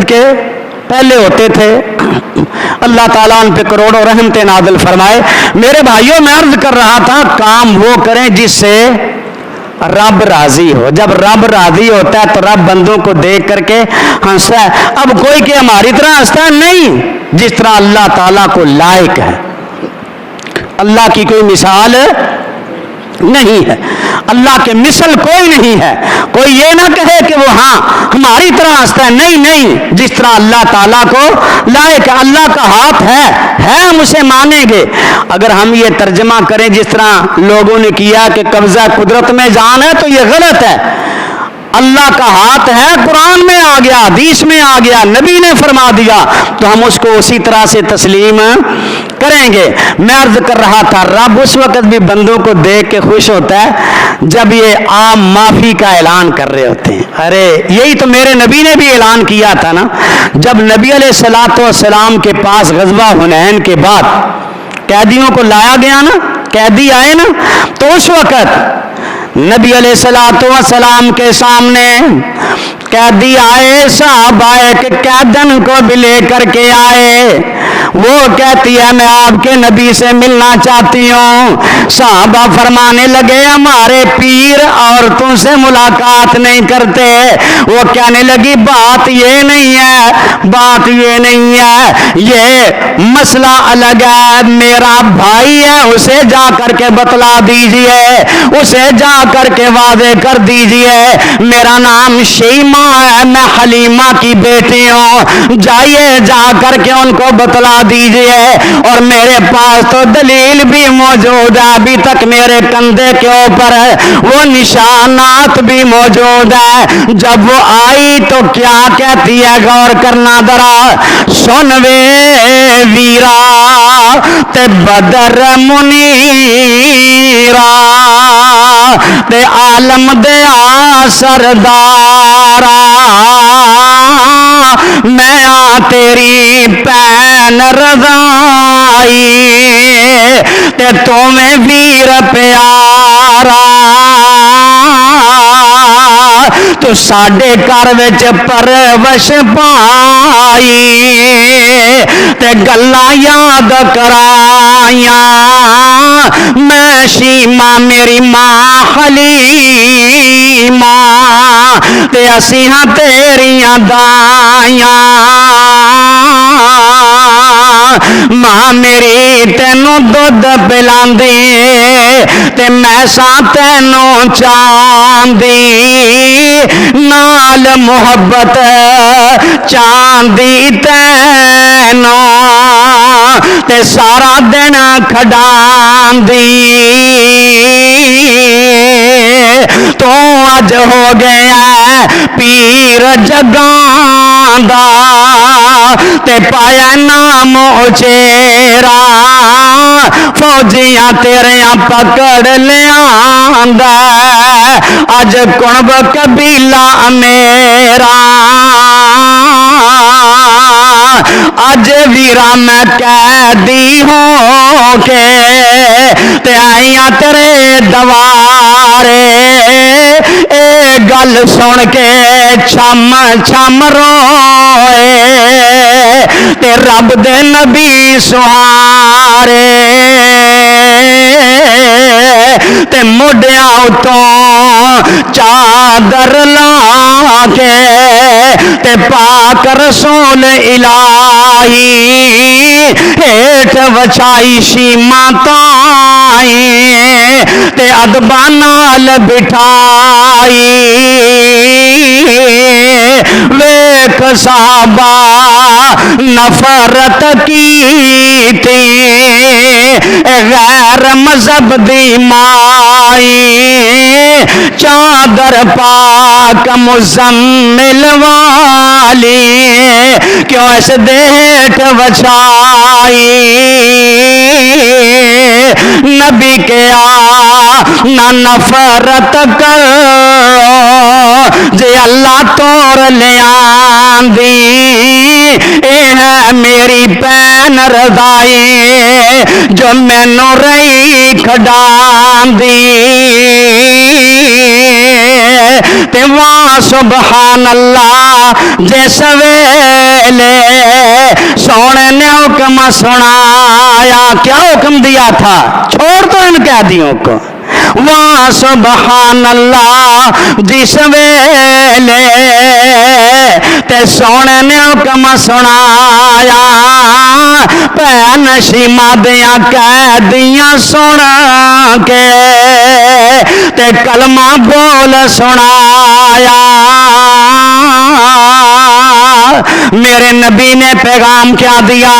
کے پہلے ہوتے تھے، اللہ تعالیٰ ان پہ کروڑوں رحمتیں نازل فرمائے۔ میرے بھائیوں میں عرض کر رہا تھا کام وہ کریں جس سے رب راضی ہو۔ جب رب راضی ہوتا ہے تو رب بندوں کو دیکھ کر کے ہنستا ہے۔ اب کوئی کہ ہماری طرح ہنستا ہے، نہیں، جس طرح اللہ تعالیٰ کو لائق ہے۔ اللہ کی کوئی مثال نہیں ہے، اللہ کے مثل کوئی نہیں ہے۔ کوئی یہ نہ کہے کہ وہ ہاں ہماری طرح ہنستا ہے، نہیں نہیں، جس طرح اللہ تعالیٰ کو لائق ہے۔ اللہ کا ہاتھ ہے ہم اسے مانیں گے۔ اگر ہم یہ ترجمہ کریں جس طرح لوگوں نے کیا کہ قبضہ قدرت میں جان ہے، تو یہ غلط ہے۔ اللہ کا ہاتھ ہے، قرآن میں آ گیا، حدیث میں آ گیا، نبی نے فرما دیا، تو ہم اس کو اسی طرح سے تسلیم کریں گے۔ میں عرض کر رہا تھا رب اس وقت بھی بندوں کو دیکھ کے خوش ہوتا ہے جب یہ عام معافی کا اعلان کر رہے ہوتے ہیں۔ ارے یہی تو میرے نبی نے بھی اعلان کیا تھا نا، جب نبی علیہ الصلوۃ والسلام کے پاس غزوہ حنین کے بعد قیدیوں کو لایا گیا نا، قیدی آئے نا، تو اس وقت نبی علیہ الصلوۃ والسلام کے سامنے قیدی آئے، صحابہ کہ قیدن کو بھی لے کر کے آئے۔ وہ کہتی ہے میں آپ کے نبی سے ملنا چاہتی ہوں۔ صحابہ فرمانے لگے ہمارے پیر عورتوں سے ملاقات نہیں کرتے۔ وہ کہنے لگی بات یہ نہیں ہے، بات یہ نہیں ہے، یہ مسئلہ الگ ہے۔ میرا بھائی ہے، اسے جا کر کے بتلا دیجئے، اسے جا کر کے واضح کر دیجئے۔ میرا نام شیمہ ہے، میں حلیمہ کی بیٹی ہوں، جائیے جا کر کے ان کو بتلا دیجئے۔ اور میرے پاس تو دلیل بھی موجود ہے، ابھی تک میرے کندھے کے اوپر ہے وہ نشانات بھی موجود ہے۔ جب وہ آئی تو کیا کہتی ہے، غور کرنا ذرا، سن وے ویرا تے بدر منیرا تے عالم دیا سردارا، میں تیری پین رضائی تے تمہیں ویر پیارا، تو ساڈے گھر وچ پرورش پائی تے گلاں یاد کرائیاں، میں شیمہ میری ماں حلیمہ تے اسی ہاں تیریاں دائیاں، ماں میری تینوں دودھ پلاندی تے میں سا تینوں چاندی، نال محبت چاندی تینوں تے سارا دن کھڈاندی، تو اج ہو گیا پیر جگاں دا تے پایا نام اچیرا، فوجیاں تیریاں پکڑ لیاندا اج کنب قبیلہ میرا، اج ویرا میں قیدی ہو کے تے آئیاں تیرے دوارے، اے گل سن کے چھم چھم روئے تے رب دے نبی سہارے، تے موڈیاں اتوں چادر لا کے تے پاک رسول الہی ہیٹھ وچھائی شیمہ تائی تے ادبا نال بٹھائی، ویکھ صحابہ نفرت کی تھی غیر مذہب دی مائی، چادر پاک مزمل والی کیوں اس دیٹھ وچھائی، نبی کے نہ نفرت کر جے اللہ توڑ لیان دی، اے ہے میری پین رضائی جو مینوں رہی کھڈان دی، تے واہ سبحان اللہ جے سوے ویلے سونے نے حکم سنایا. کیا حکم دیا تھا؟ چھوڑ دو ان قیدیوں کو. وہاں سبحان اللہ جس ویلے تے سونے نے حکم سنایا پہ نشیمہ دیاں قیدیاں سن کے تے کلمہ بول سنایا. میرے نبی نے پیغام کیا دیا؟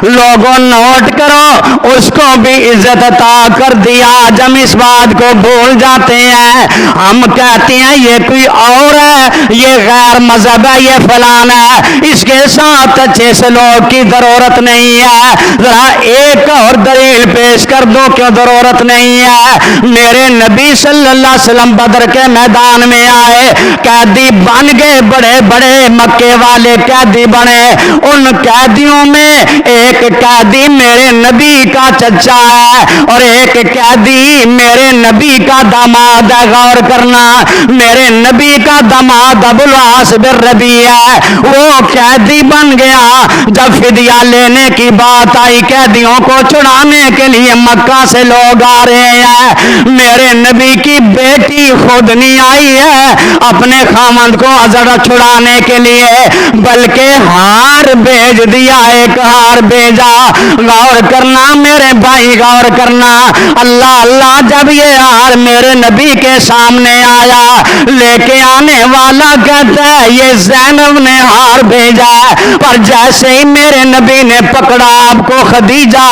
لوگوں نوٹ کرو، اس کو بھی عزت عطا کر دیا. جب اس بات کو بھول جاتے ہیں ہم کہتے ہیں یہ کوئی اور ہے، یہ غیر مذہب ہے، یہ فلان ہے، اس کے ساتھ اچھے سے لوگ کی ضرورت نہیں ہے. ذرا ایک اور دلیل پیش کر دو کیوں ضرورت نہیں ہے. میرے نبی صلی اللہ علیہ وسلم بدر کے میدان میں آئے، قیدی بن گئے، بڑے بڑے مکے والے قیدی بنے. ان قیدیوں میں ایک قیدی میرے نبی کا چچا ہے اور ایک قیدی میرے نبی کا داماد ہے. غور کرنا، میرے نبی کا داماد ابو العاص بن ربیعہ ہے، وہ قیدی بن گیا. جب فدیہ لینے کی بات آئی، قیدیوں کو چھڑانے کے لیے مکہ سے لوگ آ رہے ہیں، میرے نبی کی بیٹی خود نہیں آئی ہے اپنے خامند کو ذرا چھڑانے کے لیے، بلکہ ہار بھیج دیا، ایک ہار بھیجا. غور کرنا میرے بھائی، غور کرنا. اللہ اللہ، جب یہ ہار میرے نبی کے سامنے آیا، لے کے آنے والا کہتا ہے یہ زینب نے ہار بھیجا ہے. پر جیسے ہی میرے نبی نے پکڑا آپ کو خدیجہ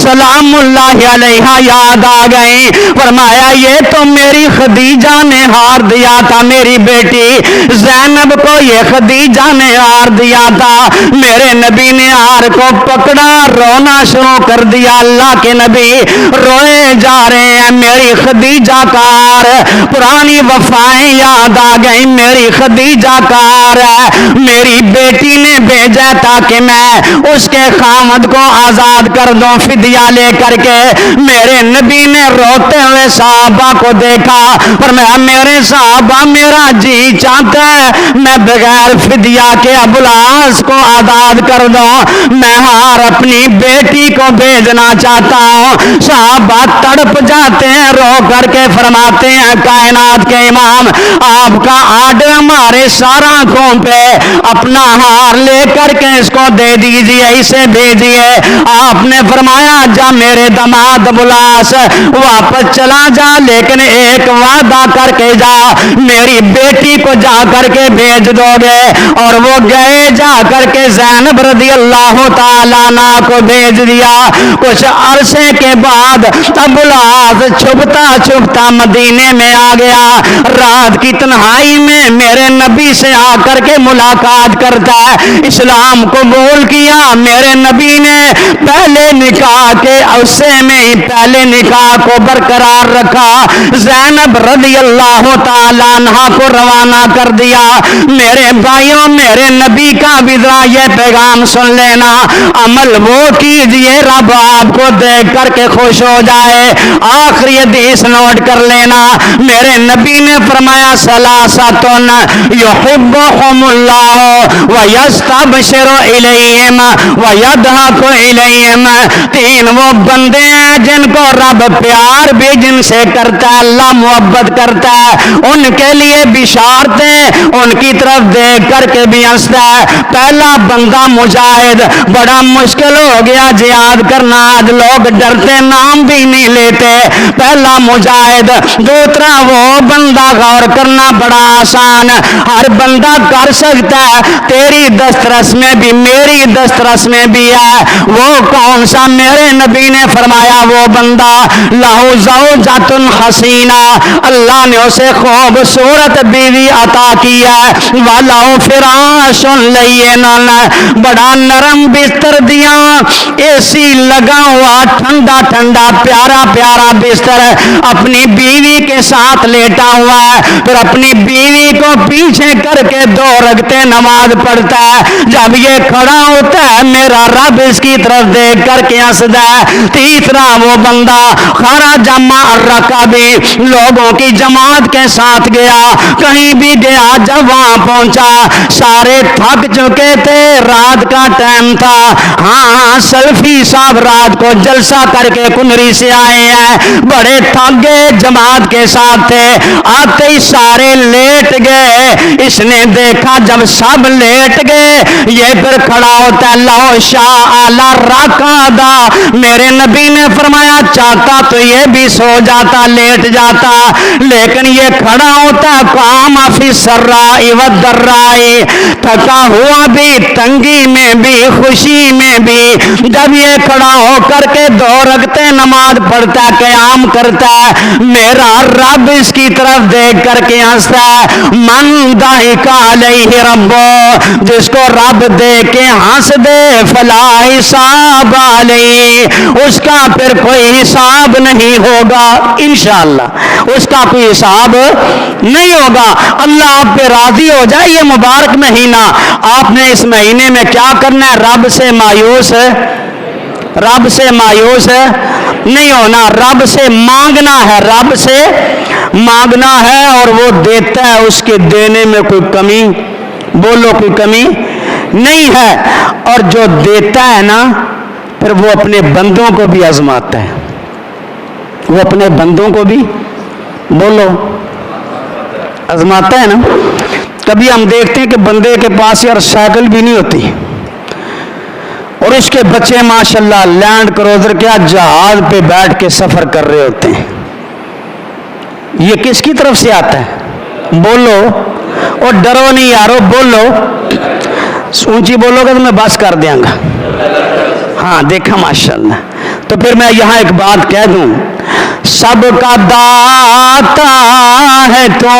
سلام اللہ علیہا یاد آ گئی. فرمایا یہ تو میری خدیجہ نے ہار دیا تھا، میری بیٹی زینب کو یہ خدیجہ نے ہار دیا تھا. میرے نبی نے ہار کو پکڑا، رونا شروع کر دیا. اللہ کے نبی روئے جا رہے ہیں. میری خدیجہ کا ہار، پرانی وفائیں یاد آ گئی. میری خدیجہ کا ہار ہے، میری بیٹی نے بھیجا تاکہ میں اس کے خامد کو آزاد کر دوں فدیہ لے کر کے. میرے نبی نے روتے ہوئے صحابہ کو دیکھا، فرمایا میرے صحابہ میرا جی چاہتا ہے میں بغیر فدیہ کے ابو العاص کو آزاد کر دوں، میں ہار اپنی بیٹی کو بھیجنا چاہتا ہوں. صحابہ تڑپ جاتے ہیں، رو کر کے فرماتے ہیں کائنات کے امام آپ کا آرڈر ہمارے سارا آنکھوں پہ، اپنا ہار لے کر کے اس کو دے دیجئے، اسے بھیجئے. آپ نے فرمایا جا میرے داماد ابو العاص واپس چلا جا، لیکن ایک وعدہ کر کے جا، میری بیٹی کو جا کر کے بھیج دو گے. اور وہ گئے، جا کر کے زینب رضی اللہ تعالیٰ عنہ کو بھیج دیا. کچھ عرصے کے بعد ابو العاص چھپتا چھپتا مدینے میں آ گیا. رات کی تنہائی میں میرے نبی سے آ کر کے ملاقات کرتا ہے، اسلام قبول کیا. میرے نبی نے پہلے نکاح کے عرصے میں ہی پہلے نکاح کو برقرار رکھا. زینب رضی اللہ تعالیٰ عنہ کو روانہ کر دیا. میرے بھائیوں، میرے نبی کا بھی ذرا یہ پیغام سن لینا، عمل وہ کیجئے رب آپ کو دیکھ کر کے خوش ہو جائے. آخری حدیث نوٹ کر لینا. میرے نبی نے فرمایا ثلاثۃ یحبہم اللہ ویستبشر الیہم ویضحک الیہم. تین وہ بندے ہیں جن کو رب پیار بھی جن سے کرتا ہے، اللہ محبت کرتا ہے، ان کے لیے بشارتیں ان کی طرف دیکھ کر کے بھی ہنستا ہے. پہلا بندہ مجاہد، بڑا مشکل ہو گیا جہاد کرنا، آج لوگ ڈرتے نام بھی نہیں لیتے. پہلا مجاہد. دوسرا وہ بندہ، غور کرنا بڑا آسان، ہر بندہ کر سکتا ہے، تیری دسترس میں بھی میری دسترس میں بھی ہے. وہ کون سا؟ میرے نبی نے فرمایا وہ بندہ لہو زوجۃ حسینہ، اللہ نے اسے خوبصورت بیوی عطا کی ہے. وَلَهُ فِرَاشٌ لَيِّنٌ، بڑا نرم بستر دیا، اے سی لگا ہوا، ٹھنڈا ٹھنڈا پیارا پیارا بستر ہے، اپنی بیوی کے ساتھ لیٹا ہوا ہے. پھر اپنی بیوی کو پیچھے کر کے 2 رکعتیں نماز پڑھتا ہے. جب یہ کھڑا ہوتا ہے میرا رب اس کی طرف دیکھ کر کے ہنستا ہے. تیسرا وہ بندہ خرج مع الرکب، لوگوں کی جماعت کے ساتھ گیا، کہیں بھی گیا، جب وہاں پہنچا سارے تھک تھک چکے تھے، رات کا ٹائم تھا. ہاں سلفی صاحب رات کو جلسہ کر کے کنری سے آئے ہیں، بڑے تھک گئے، جماعت کے ساتھ تھے، آتے ہی سارے لیٹ گئے. اس نے دیکھا جب سب لیٹ گئے یہ پھر کھڑا ہوتا ہے، لو شاء اعلی رکعدا. میرے نبی نے فرمایا چاہتا تو یہ بھی سو جاتا، لیٹ جاتا، لیکن یہ کھڑا ہوتا ہے. قام فی السراء والضراء، تھکا ہوا بھی، تنگی میں بھی، خوشی میں بھی. جب یہ کھڑا ہو کر کے 2 رکعتیں نماز پڑھتا ہے، قیام کرتا ہے، میرا رب اس کی طرف دیکھ کر کے ہنستا ہے. من ضحک علیہ ربو، جس کو رب دیکھ کے ہنس دے، فلا حساب علیہ، اس کا پھر کوئی حساب نہیں ہوگا. انشاءاللہ اس کا کوئی حساب نہیں ہوگا. اللہ آپ پہ راضی ہو جائے. یہ مبارک مہینہ، آپ نے اس مہینے میں کیا کرنا ہے؟ رب سے مایوس نہیں ہونا، رب سے مانگنا ہے، رب سے مانگنا ہے، اور وہ دیتا ہے. اس کے دینے میں کوئی کمی، بولو کوئی کمی نہیں ہے. اور جو دیتا ہے نا پھر وہ اپنے بندوں کو بھی آزماتا ہے، وہ اپنے بندوں کو بھی، بولو، آزماتا ہے نا. کبھی ہم دیکھتے ہیں کہ بندے کے پاس یار سائیکل بھی نہیں ہوتی اور اس کے بچے ماشاءاللہ لینڈ کروزر کیا جہاز پہ بیٹھ کے سفر کر رہے ہوتے ہیں. یہ کس کی طرف سے آتا ہے؟ بولو. اور ڈرو نہیں یارو، بولو، اونچی بولو گا تو میں بس کر دیا گا. ہاں دیکھا ماشاءاللہ. تو پھر میں یہاں ایک بات کہہ دوں، سب کا داتا ہے تو،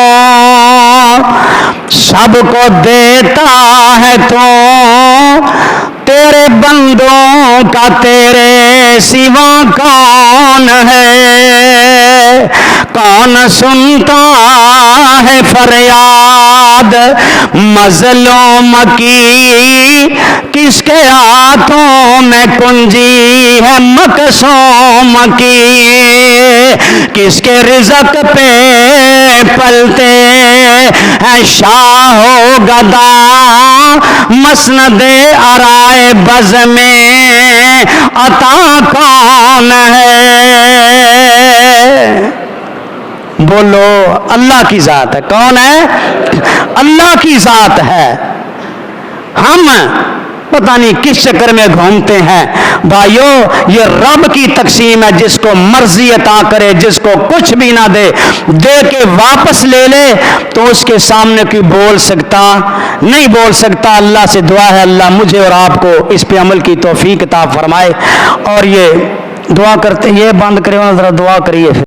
سب کو دیتا ہے تو، تیرے بندوں کا تیرے سوا کون ہے؟ کون سنتا ہے فریاد مظلوم کی؟ کس کے ہاتھوں میں کنجی ہے مقصوم کی؟ کس کے رزق پہ پلتے ہے شاہ و گدا؟ مسند آرائے بز میں عطا کون ہے؟ بولو. اللہ کی ذات ہے. کون ہے؟ اللہ کی ذات ہے. ہم پتہ نہیں کس چکر میں گھومتے ہیں بھائیو. یہ رب کی تقسیم ہے، جس کو مرضی عطا کرے، جس کو کچھ بھی نہ دے، دے کے واپس لے لے تو اس کے سامنے کوئی بول سکتا نہیں، بول سکتا. اللہ سے دعا ہے اللہ مجھے اور آپ کو اس پہ عمل کی توفیق عطا فرمائے. اور یہ دعا کرتے، یہ بند کرے ذرا دعا کریے.